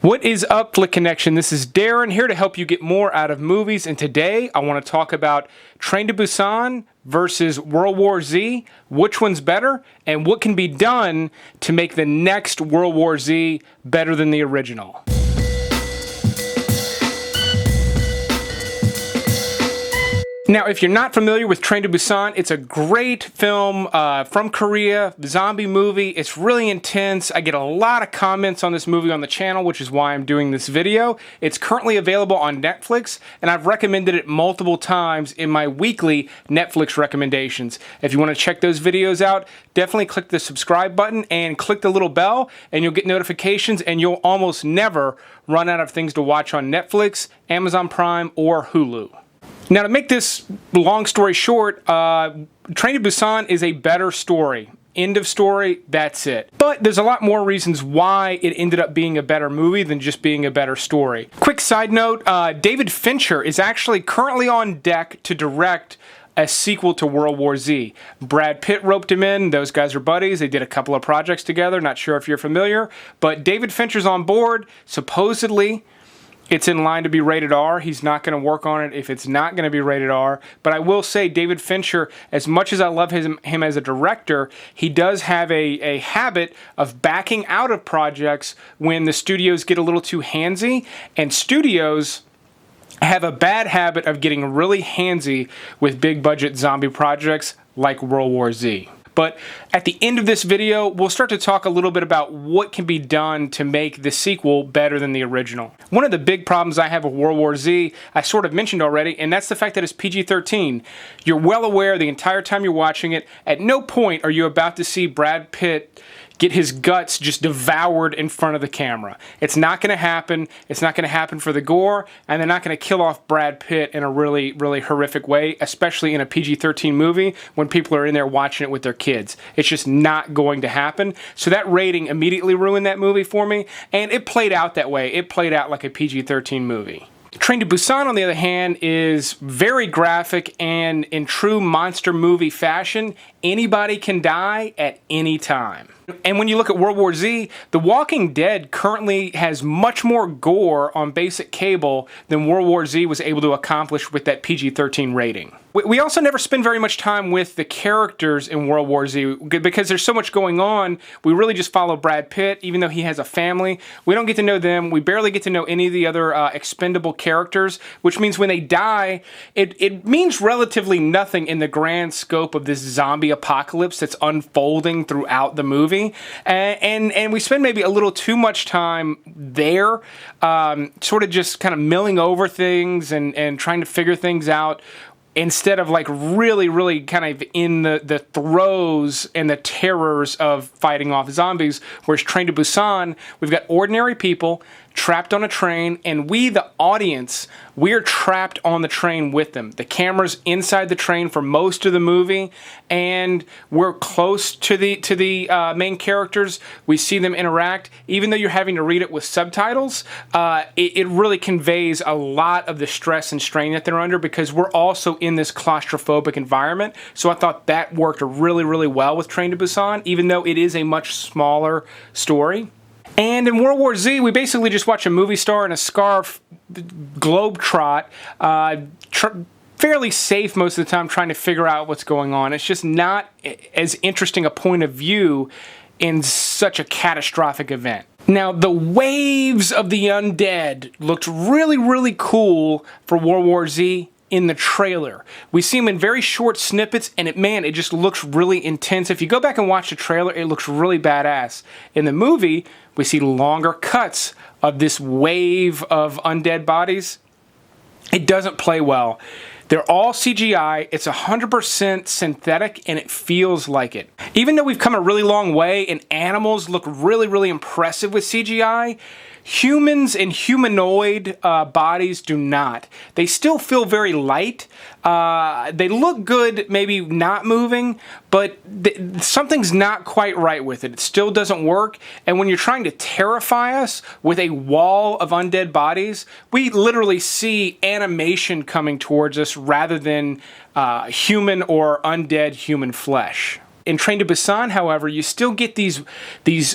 What is up, Flick Connection? This is Darren here to help you get more out of movies, and today I want to talk about Train to Busan versus World War Z, which one's better, and what can be done to make the next World War Z better than the original. Now, if you're not familiar with Train to Busan, it's a great film from Korea, the zombie movie. It's really intense. I get a lot of comments on this movie on the channel, which is why I'm doing this video. It's currently available on Netflix, and I've recommended it multiple times in my weekly Netflix recommendations. If you want to check those videos out, definitely click the subscribe button and click the little bell, and you'll get notifications, and you'll almost never run out of things to watch on Netflix, Amazon Prime, or Hulu. Now, to make this long story short, Train to Busan is a better story. End of story, that's it. But there's a lot more reasons why it ended up being a better movie than just being a better story. Quick side note, David Fincher is actually currently on deck to direct a sequel to World War Z. Brad Pitt roped him in. Those guys are buddies. They did a couple of projects together. Not sure if you're familiar, but David Fincher's on board. Supposedly, it's in line to be rated R. He's not going to work on it if it's not going to be rated R. But I will say David Fincher, as much as I love him as a director, he does have a habit of backing out of projects when the studios get a little too handsy. And studios have a bad habit of getting really handsy with big budget zombie projects like World War Z. But at the end of this video, we'll start to talk a little bit about what can be done to make the sequel better than the original. One of the big problems I have with World War Z, I sort of mentioned already, and that's the fact that it's PG-13. You're well aware the entire time you're watching it, at no point are you about to see Brad Pitt get his guts just devoured in front of the camera. It's not going to happen. It's not going to happen for the gore, and they're not going to kill off Brad Pitt in a really, really horrific way, especially in a PG-13 movie when people are in there watching it with their kids. It's just not going to happen. So that rating immediately ruined that movie for me, and it played out that way. It played out like a PG-13 movie. Train to Busan, on the other hand, is very graphic, and in true monster movie fashion, anybody can die at any time. And when you look at World War Z, The Walking Dead currently has much more gore on basic cable than World War Z was able to accomplish with that PG-13 rating. We also never spend very much time with the characters in World War Z because there's so much going on. We really just follow Brad Pitt, even though he has a family. We don't get to know them. We barely get to know any of the other expendable characters, which means when they die, it means relatively nothing in the grand scope of this zombie apocalypse that's unfolding throughout the movie. And we spend maybe a little too much time there, sort of just kind of milling over things and trying to figure things out, instead of like really kind of in the throes and the terrors of fighting off zombies. Whereas Train to Busan, we've got ordinary people trapped on a train, and we, the audience, we're trapped on the train with them. The camera's inside the train for most of the movie, and we're close to the main characters. We see them interact. Even though you're having to read it with subtitles, it really conveys a lot of the stress and strain that they're under because we're also in this claustrophobic environment. So I thought that worked really well with Train to Busan, even though it is a much smaller story. And in World War Z, we basically just watch a movie star in a scarf globetrot, fairly safe most of the time trying to figure out what's going on. It's just not as interesting a point of view in such a catastrophic event. Now, the waves of the undead looked really cool for World War Z in the trailer. We see them in very short snippets, and it just looks really intense. If you go back and watch the trailer, it looks really badass. In the movie, we see longer cuts of this wave of undead bodies. It doesn't play well. They're all CGI, it's 100% synthetic, and it feels like it. Even though we've come a really long way and animals look really impressive with CGI, humans and humanoid bodies do not. They still feel very light. They look good, maybe not moving, but something's not quite right with it. It still doesn't work. And when you're trying to terrify us with a wall of undead bodies, we literally see animation coming towards us rather than human or undead human flesh. In Train to Busan, however, you still get these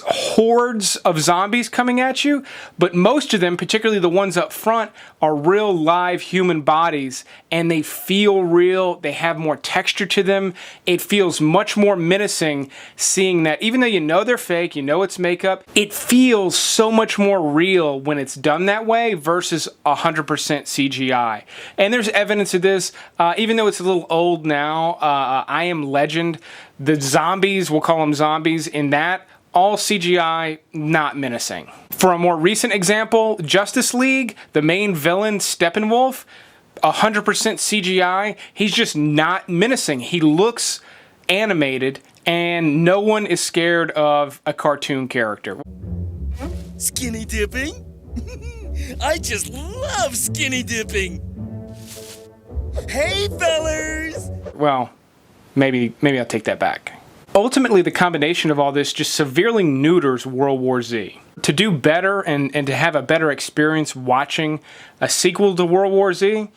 hordes of zombies coming at you, but most of them, particularly the ones up front, are real live human bodies, and they feel real. They have more texture to them. It feels much more menacing seeing that, even though you know they're fake, you know it's makeup, it feels so much more real when it's done that way versus 100% CGI. And there's evidence of this, even though it's a little old now. I Am Legend, the zombies, we'll call them zombies, in that, all CGI, not menacing. For a more recent example, Justice League, the main villain, Steppenwolf, 100% CGI, he's just not menacing. He looks animated, and no one is scared of a cartoon character. Skinny dipping? I just love skinny dipping! Hey, fellers! Well, maybe I'll take that back. Ultimately, the combination of all this just severely neuters World War Z. To do better and to have a better experience watching a sequel to World War Z,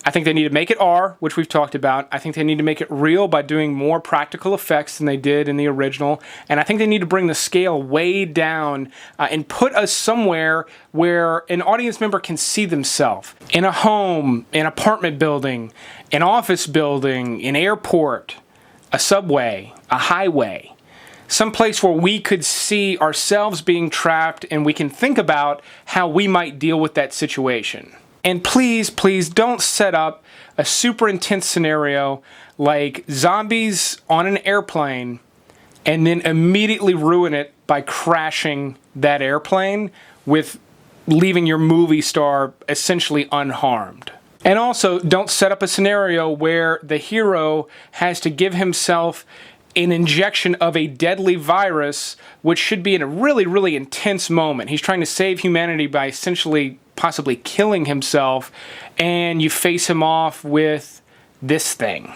I think they need to make it R, which we've talked about. I think they need to make it real by doing more practical effects than they did in the original. And I think they need to bring the scale way down and put us somewhere where an audience member can see themselves. In a home, an apartment building, an office building, an airport, a subway, a highway. Some place where we could see ourselves being trapped and we can think about how we might deal with that situation. And please, please don't set up a super intense scenario like zombies on an airplane and then immediately ruin it by crashing that airplane with leaving your movie star essentially unharmed. And also, don't set up a scenario where the hero has to give himself an injection of a deadly virus, which should be in a really, really intense moment. He's trying to save humanity by essentially possibly killing himself, and you face him off with this thing.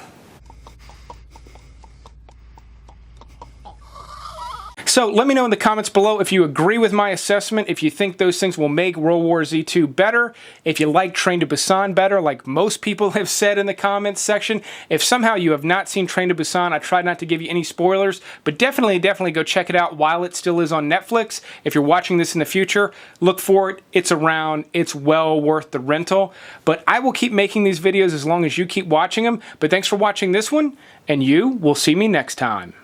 So let me know in the comments below if you agree with my assessment, if you think those things will make World War Z 2 better, if you like Train to Busan better, like most people have said in the comments section. If somehow you have not seen Train to Busan, I tried not to give you any spoilers, but definitely go check it out while it still is on Netflix. If you're watching this in the future, look for it. It's around. It's well worth the rental. But I will keep making these videos as long as you keep watching them. But thanks for watching this one, and you will see me next time.